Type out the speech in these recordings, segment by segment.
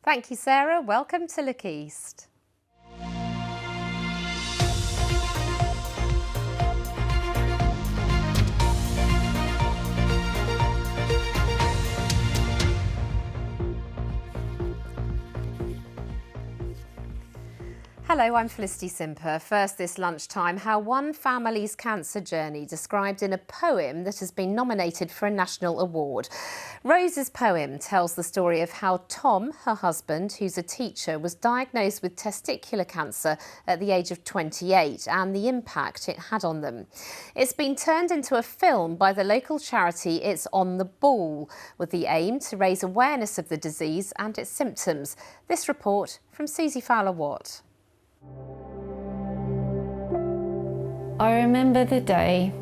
Thank you, Sarah. Welcome to Look East. Hello, I'm Felicity Simper. First this lunchtime, how one family's cancer journey described in a poem that has been nominated for a national award. Rose's poem tells the story of how Tom, her husband, who's a teacher, was diagnosed with testicular cancer at the age of 28 and the impact it had on them. It's been turned into a film by the local charity It's on the Ball, with the aim to raise awareness of the disease and its symptoms. This report from Susie Fowler-Watt. I remember the day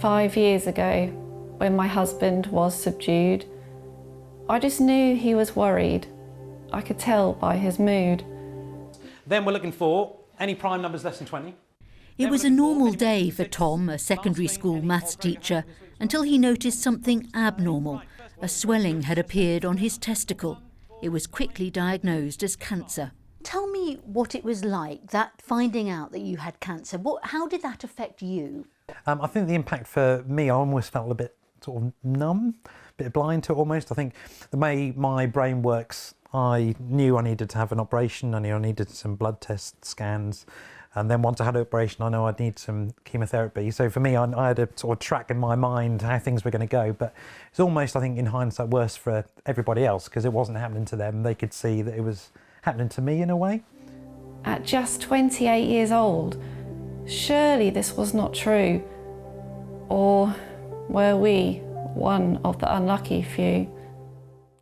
5 years ago when my husband was subdued. I just knew he was worried. I could tell by his mood. Then we're looking for any prime numbers less than 20. It was a normal day for Tom, a secondary school maths teacher, until he noticed something abnormal. A swelling had appeared on his testicle. It was quickly diagnosed as cancer. Tell me what it was like, that finding out that you had cancer. How did that affect you? I think the impact for me, I almost felt a bit sort of numb, a bit blind to it almost. I think the way my brain works, I knew I needed to have an operation. I knew I needed some blood test scans. And then once I had an operation, I know I'd need some chemotherapy. So for me, I had a sort of track in my mind how things were going to go. But it's almost, I think, in hindsight, worse for everybody else because it wasn't happening to them. They could see that it was happening to me in a way. At just 28 years old, surely this was not true. Or were we one of the unlucky few?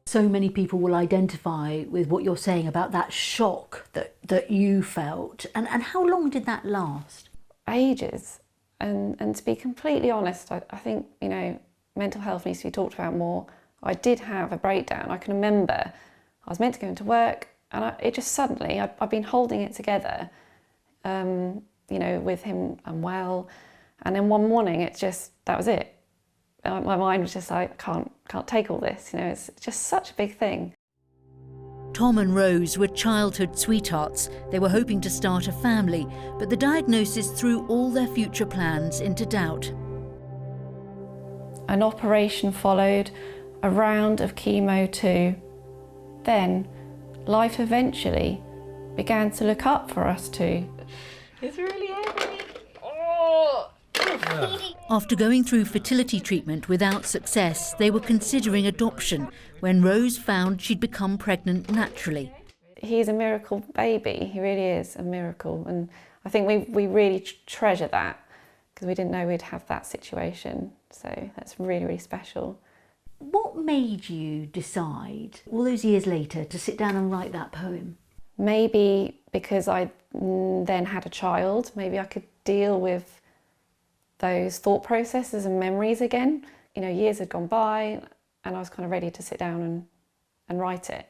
So many people will identify with what you're saying about that shock that you felt. And how long did that last? Ages. And to be completely honest, I think, you know, mental health needs to be talked about more. I did have a breakdown. I can remember I was meant to go into work, and it just suddenly, I've been holding it together, you know, with him unwell. And then one morning, that was it. My mind was just like, I can't take all this, you know, it's just such a big thing. Tom and Rose were childhood sweethearts. They were hoping to start a family, but the diagnosis threw all their future plans into doubt. An operation followed, a round of chemo too. Then, life eventually began to look up for us two. It's really heavy. Oh! After going through fertility treatment without success, they were considering adoption when Rose found she'd become pregnant naturally. He's a miracle baby, he really is a miracle, and I think we really treasure that because we didn't know we'd have that situation, so that's really, really special. What made you decide, all those years later, to sit down and write that poem? Maybe because I then had a child, maybe I could deal with those thought processes and memories again. You know, years had gone by and I was kind of ready to sit down and write it.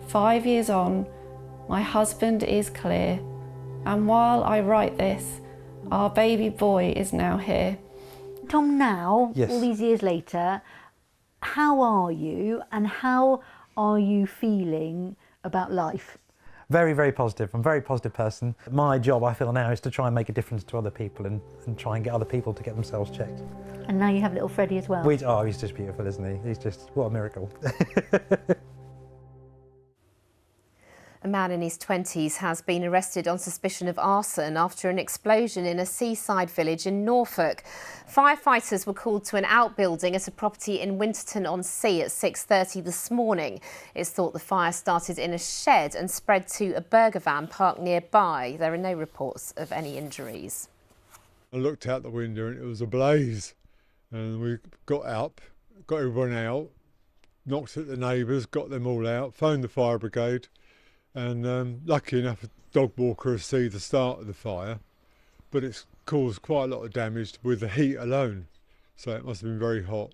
5 years on, my husband is clear, and while I write this, our baby boy is now here. Tom, now, Yes. all these years later, how are you and how are you feeling about life? Very, very positive. I'm a very positive person. My job, I feel now, is to try and make a difference to other people and try and get other people to get themselves checked. And now you have little Freddie as well. He's just beautiful, isn't he? He's just, what a miracle. A man in his 20s has been arrested on suspicion of arson after an explosion in a seaside village in Norfolk. Firefighters were called to an outbuilding at a property in Winterton-on-Sea at 6:30 this morning. It's thought the fire started in a shed and spread to a burger van parked nearby. There are no reports of any injuries. I looked out the window and it was ablaze, and we got up, got everyone out, knocked at the neighbours, got them all out, phoned the fire brigade. And lucky enough, a dog walker has seen the start of the fire, but it's caused quite a lot of damage with the heat alone, so it must have been very hot.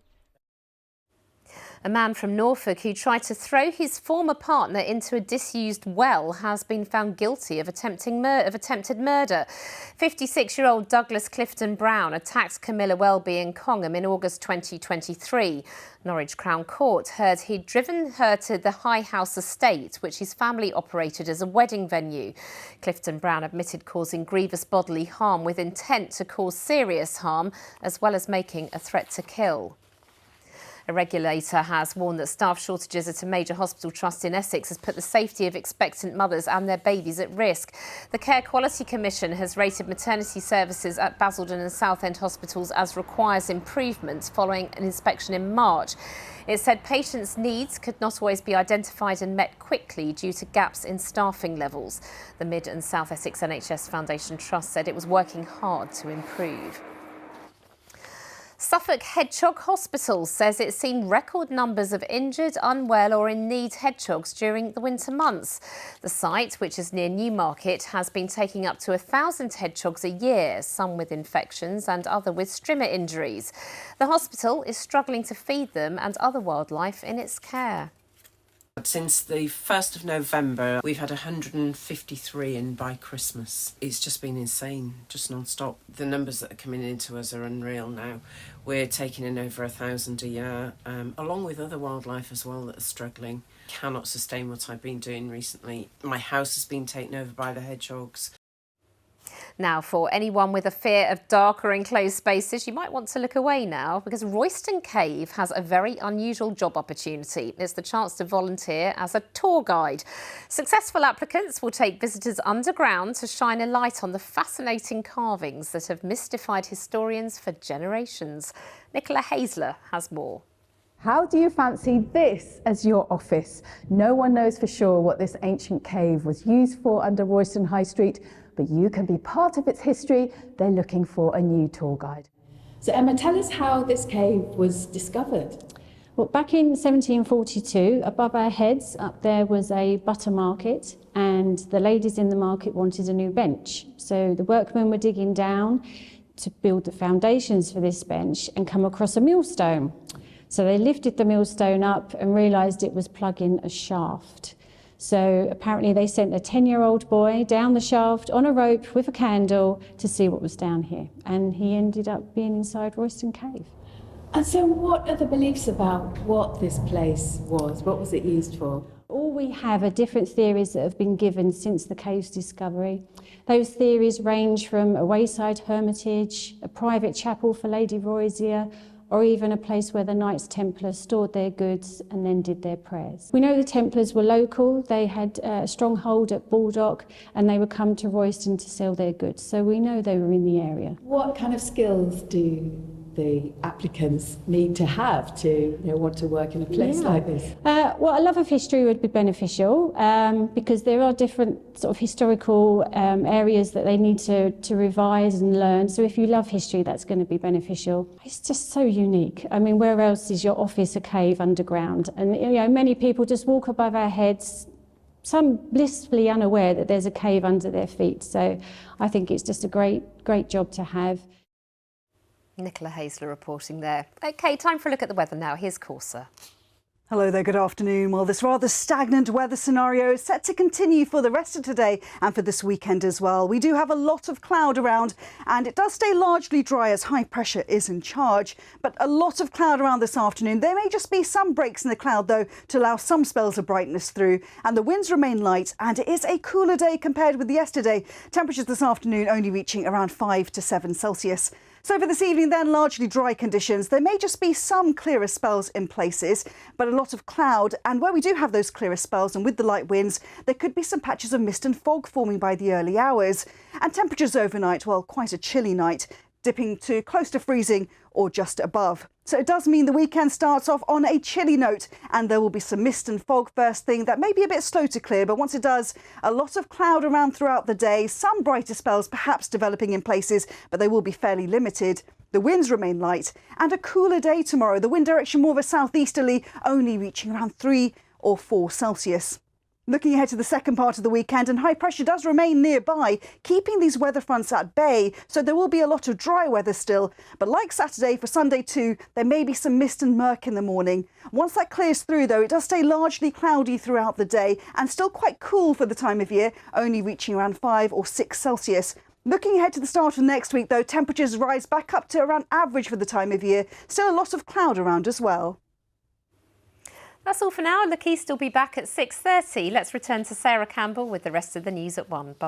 A man from Norfolk who tried to throw his former partner into a disused well has been found guilty of attempted murder. 56-year-old Douglas Clifton Brown attacked Camilla Welby in Congham in August 2023. Norwich Crown Court heard he'd driven her to the High House estate, which his family operated as a wedding venue. Clifton Brown admitted causing grievous bodily harm with intent to cause serious harm, as well as making a threat to kill. A regulator has warned that staff shortages at a major hospital trust in Essex has put the safety of expectant mothers and their babies at risk. The Care Quality Commission has rated maternity services at Basildon and Southend hospitals as requires improvement following an inspection in March. It said patients' needs could not always be identified and met quickly due to gaps in staffing levels. The Mid and South Essex NHS Foundation Trust said it was working hard to improve. Suffolk Hedgehog Hospital says it's seen record numbers of injured, unwell or in need hedgehogs during the winter months. The site, which is near Newmarket, has been taking up to 1,000 hedgehogs a year, some with infections and other with strimmer injuries. The hospital is struggling to feed them and other wildlife in its care. Since the 1st of November, we've had 153 in by Christmas. It's just been insane, just non-stop. The numbers that are coming into us are unreal now. We're taking in over 1,000 a year, along with other wildlife as well that are struggling. Cannot sustain what I've been doing recently. My house has been taken over by the hedgehogs. Now, for anyone with a fear of dark or enclosed spaces, you might want to look away now, because Royston Cave has a very unusual job opportunity. It's the chance to volunteer as a tour guide. Successful applicants will take visitors underground to shine a light on the fascinating carvings that have mystified historians for generations. Nicola Hazler has more. How do you fancy this as your office? No one knows for sure what this ancient cave was used for under Royston High Street, but you can be part of its history. They're looking for a new tour guide. So Emma, tell us how this cave was discovered. Well, back in 1742, above our heads up there was a butter market, and the ladies in the market wanted a new bench. So the workmen were digging down to build the foundations for this bench and come across a millstone. So they lifted the millstone up and realised it was plugging a shaft. So apparently they sent a 10-year-old boy down the shaft on a rope with a candle to see what was down here. And he ended up being inside Royston Cave. And so what are the beliefs about what this place was? What was it used for? All we have are different theories that have been given since the cave's discovery. Those theories range from a wayside hermitage, a private chapel for Lady Roysia, or even a place where the Knights Templar stored their goods and then did their prayers. We know the Templars were local. They had a stronghold at Baldock, and they would come to Royston to sell their goods. So we know they were in the area. What kind of skills do the applicants need to have to want to work in a place like this? Well, a love of history would be beneficial because there are different sort of historical areas that they need to revise and learn. So if you love history, that's going to be beneficial. It's just so unique. I mean, where else is your office a cave underground? And many people just walk above our heads, some blissfully unaware that there's a cave under their feet. So I think it's just a great job to have. Nicola Hazler reporting there. OK, time for a look at the weather now. Here's Corsa. Hello there, good afternoon. Well, this rather stagnant weather scenario is set to continue for the rest of today and for this weekend as well. We do have a lot of cloud around, and it does stay largely dry as high pressure is in charge. But a lot of cloud around this afternoon. There may just be some breaks in the cloud, though, to allow some spells of brightness through. And the winds remain light, and it is a cooler day compared with yesterday. Temperatures this afternoon only reaching around 5 to 7 Celsius. So for this evening then, largely dry conditions. There may just be some clearer spells in places, but a lot of cloud. And where we do have those clearer spells and with the light winds, there could be some patches of mist and fog forming by the early hours. And temperatures overnight, well, quite a chilly night, dipping to close to freezing or just above. So it does mean the weekend starts off on a chilly note, and there will be some mist and fog first thing that may be a bit slow to clear, but once it does, a lot of cloud around throughout the day, some brighter spells perhaps developing in places, but they will be fairly limited. The winds remain light, and a cooler day tomorrow. The wind direction more of a southeasterly, only reaching around 3 or 4 Celsius. Looking ahead to the second part of the weekend, and high pressure does remain nearby, keeping these weather fronts at bay, so there will be a lot of dry weather still. But like Saturday, for Sunday too, there may be some mist and murk in the morning. Once that clears through though, it does stay largely cloudy throughout the day and still quite cool for the time of year, only reaching around 5 or 6 Celsius. Looking ahead to the start of next week though, temperatures rise back up to around average for the time of year. Still a lot of cloud around as well. That's all for now. Look East will be back at 6:30. Let's return to Sarah Campbell with the rest of the news at 1. Bye.